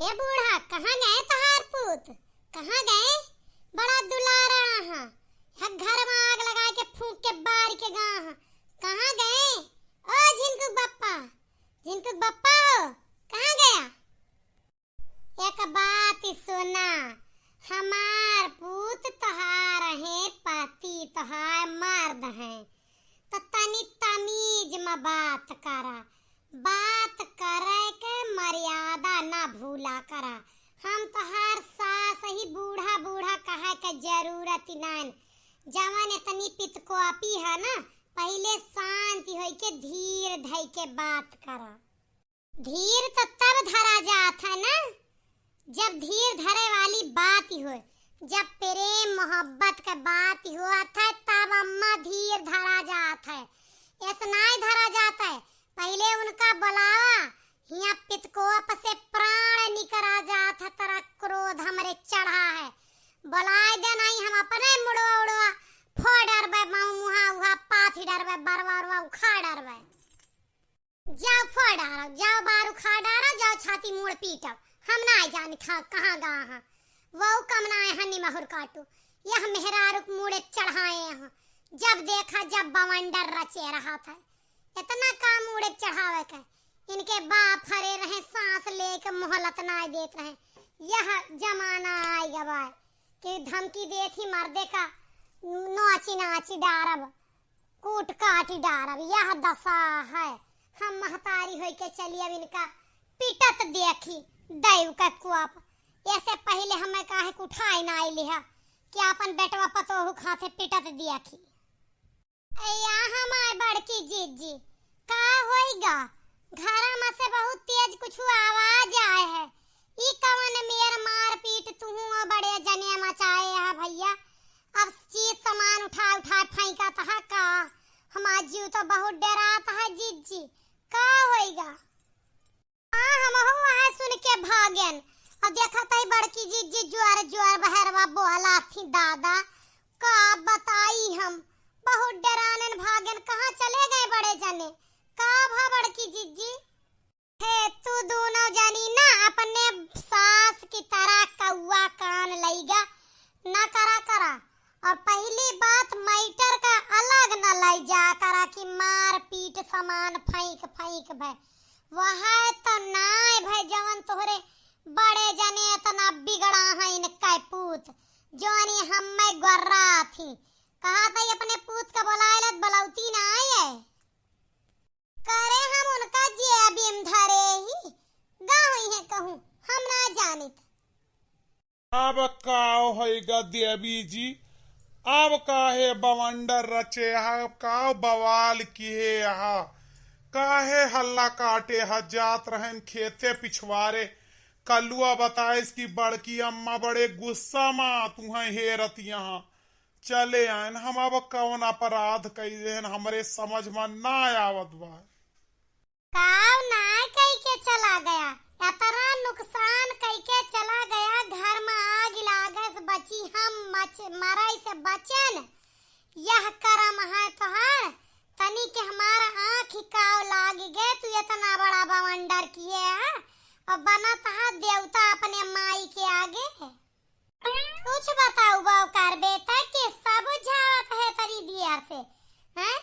ए बूढ़ा, कहाँ गए तहार पूत? कहाँ गए? बड़ा दुलारा हाँ, घर में आग लगा के फूंक के बार के गा हाँ। कहाँ गए? ओ झिनकुक बप्पा, झिनकुक बप्पा हो, कहाँ गया? एक बात सुना, हमार पूत तहार है, पति तहार मर्द है, तो तनी तमीज में बात करा। बात करे के मर्यादा ना भूला करा। हम तहार सास ही बूढ़ा बूढ़ा कहे के जरूरत नहीं। जवन इतनी पितकोपी है ना, पहले शांति होई के धीर धई के बात करा। धीर तो तब धरा जात है ना जब धीर धरे वाली बात ही हो, जब प्रेम मोहब्बत के बात ही होत है तब अम्मा धीर धरा जात है। ऐसा नहीं धरा जाता है। पहले उनका बुलावा, यहाँ पितकोप से प्राण निकला जात है। तेरा क्रोध हमरे चढ़ा है, बुलाए दे नहीं हम अपने मुड़वा उड़वा फोड़ डरबे, मुहा उहा पाथी डरबे, बरवा उरवा उखाड़ डरबे। जाओ फोड़ डारो, जाओ बार उखाड़ डारो, जाओ छाती मुड़ पीटो। हम ना जानी था कहाँ गा हाँ, वो कम ना हनी महुर काटू, यह मेहरारुक मुड़े चढ़ाए हैं। जब देखा जब बवंडर रचे रहा था, इतना काम मुड़े चढ़ावे का। इनके बाप हरे रहे, सांस लेके मोहलत ना देत रहे। यह जमाना आएगा भाई कि धमकी देती मर्दे का नाची नाची डारब, कूट काटी डारब। यह दशा है। हम महतारी होई के चलिए इनका पिटत देखी दैव का कुआप। ऐसे पहले हमें काहे उठाई ना आई लिहा कि अपन बेटवा पतोहू खाते पिटत देखी। अया हमार बड़की जीजी का होइगा? घर में से बहुत तेज कुछ आवाज आए है। ई कवन मेर मार पीट तू बड़े जने मचाए है भैया। अब चीज सामान उठा उठा फेंका था का। हमार जीव तो बहुत डराता है जीजी। का होइगा? हम वहां सुन के भागन और देखा तई बड़की जीजी जुआर जुआर बहरवा बोला थी। दादा का बताई हम बहुत डरानन भागन। कहाँ चले गए बड़े जने? का भा बड़की जीजी? हे तू दोनों जनी ना अपने सास की तरह कौआ कान लईगा ना करा करा। और पहली बात मैटर का अलग न लाई जा करा कि मार पीट सामान फेंक फेंक भाई। वह तो नाय भाई जवन तोहरे बड़े जने इतना बिगड़ा है इनका पूत जोनी हम में गर्रा थी। कहा था अपने पूत का बुलाएलत बलौती ना आए करे। हम उनका जेबीम धरे ही गाँव है कहूँ हम ना जानित। अब काव होइगा देवी जी? अब काहे बवंडर रचे है? काव बवाल किए यहाँ? काहे हल्ला काटे है? जात रहन खेते पिछवारे। कलुआ बताए इसकी बड़की अम्मा बड़े गुस्सा में तुम्हें हेरत यहाँ चले आन। हम अब कौन अपराध कई हमरे समझ में ना आवत बा। काव ना कई के चला गया, इतना नुकसान कई के चला गया। घर में आग लागे से बची हम मरई से बचन। यह करम है तोहार तनी के हमारा आँख ही काव लाग गए। तू इतना बड़ा बवंडर किए है और बना तहा देवता अपने माई के आगे। कुछ बताओ बाव कर बेटा के सब झावत है तरी दिया से हैं?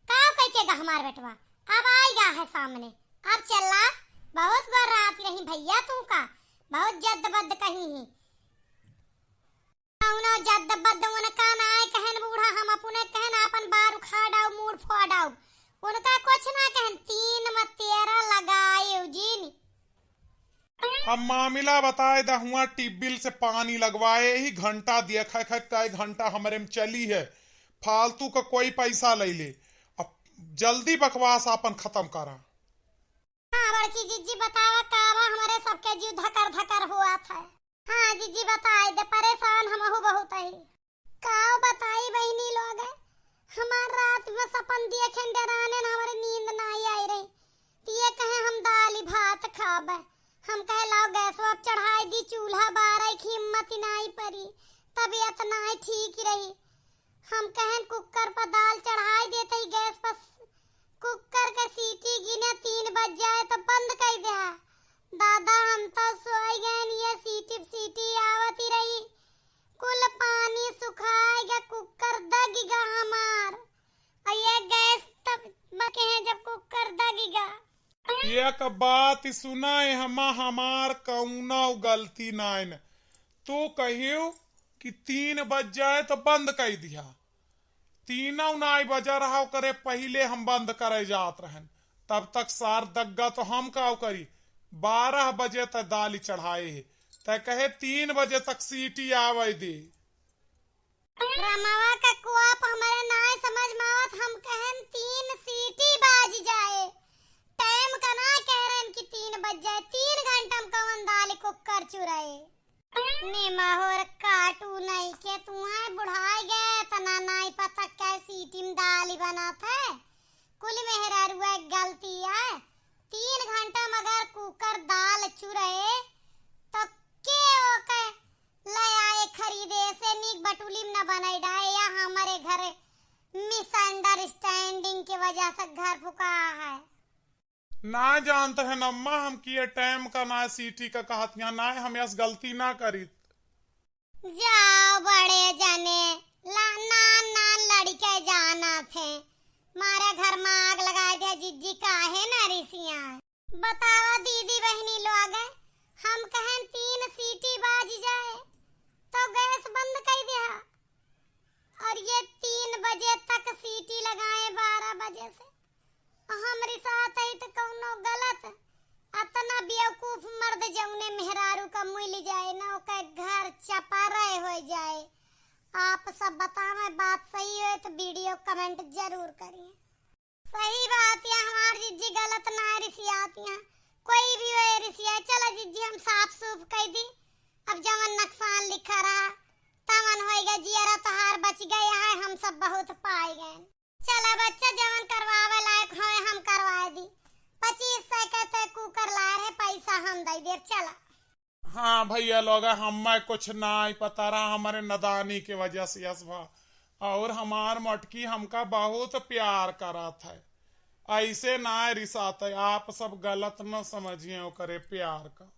काव कह के हमार बेटवा अब आएगा है सामने। अब चला बहुत बार रात रही भैया तू का बहुत जद्दबद्द कहीं ही उनो जद्दबद्द उनका ना आए कहन बूढ़ा। हम अपने कहन अपन बार उखाड़ डाउ मूड फोड़ डाउ। उनका कुछ ना कहन 3 में 13 लगाए उजीन। अब मामला बताए दा हुआ टिबिल से पानी लगवाए ही घंटा देखा कई घंटा हमारे में चली है। फालतू का कोई पैसा ले ले। अब जल्दी बकवास अपन खत्म करा। हाँ बड़की जीजी बतावा कावा हमारे सबके जीव धकर धकर हुआ था। हाँ जीजी बताए दे, परेशान हम हो बहुत है। काव बताई बहनी लोग हमार रात में सपन देखे डराने हमारे नींद ना आई रही। ये कहे हम दाल भात खाबे। हम कहे लाओ गैस अब चढ़ाई दी चूल्हा बारह की हिम्मत नहीं परी। तबीयत नहीं ठीक रही। हम कहें कुकर पर दाल चढ़ाई देते ही गैस पर कुकर के सीटी गिने 3 बज जाए तो बंद कर दे। दादा हम तो सोए गए एक बात सुना हमार कौनो गलती नाइन। तू कहियो कि 3 बज जाए तो बंद कर दिया, 3 बजा रहा करे पहले हम बंद करे जात रहन, तब तक सार दग्गा तो हम का करी 12 बजे तक दाली चढ़ाए है, तय कहे 3 बजे तक सीटी आवे दे। रमावा का कुआप हमारे नाय समझ मावत, हम कहन 3 सीटी बाज जाए, टाइम का ना कह रहे कि 3 बज जाए, 3 घंटा में कौन दाल कुकर चुराए। निमहोर काटू नहीं के तू है बुढ़ाई गए तना नहीं पता क्या सीटी में दाल बना था, कुल मेहरारुआ गलती है। 3 घंटा में अगर कुकर दाल चुराए तो के ओके ले आए खरीदे से नीक बटुली में न बनाई डाए, या हमारे घर मिसअंडरस्टैंडिंग की वजह से घर फुका है। ना जानते हैं अम्मा हम किए टाइम का ना सीटी का कहतियां ना हम यस गलती ना करी। जाओ बड़े जने नान नान लड़के जाना थे, मारे घर में आग लगा दिया जिज्जी काहे ना रिसिया। बतावा दीदी बहनी लोग हम कहें 3 सीटी बाज जाए तो गैस बंद कर दिया, और ये 3 बजे तक सीटी लगाए 12 बजे से हमारी साथ है तो कौनो गलत। अतना बेवकूफ मर्द जौने मेहरारू का मुइल जाए ना ओके घर चपारे हो जाए। आप सब बतावे बात सही हो तो वीडियो कमेंट जरूर करिए। सही बात है, हमार जिज्जी गलत ना रिसियाती हैं, कोई भी हो रिसिया। चलो जिज्जी हम साफ सूफ कह दी, अब जवन नुकसान लिखा रहा तवन होएगा, जियरा तोहार बच गया है, हम सब बहुत पाए गए। चला बच्चा जवन करवावे लायक हो हम करवा दी, 2500 कहते कुकर ला रहे पैसा हम दे दे। चला हाँ भैया लोग हमें कुछ ना पता रहा, हमारे नदानी के वजह से यस भा, और हमार मटकी हमका बहुत प्यार करा था, ऐसे ना रिसाते। आप सब गलत न समझिए करे प्यार का।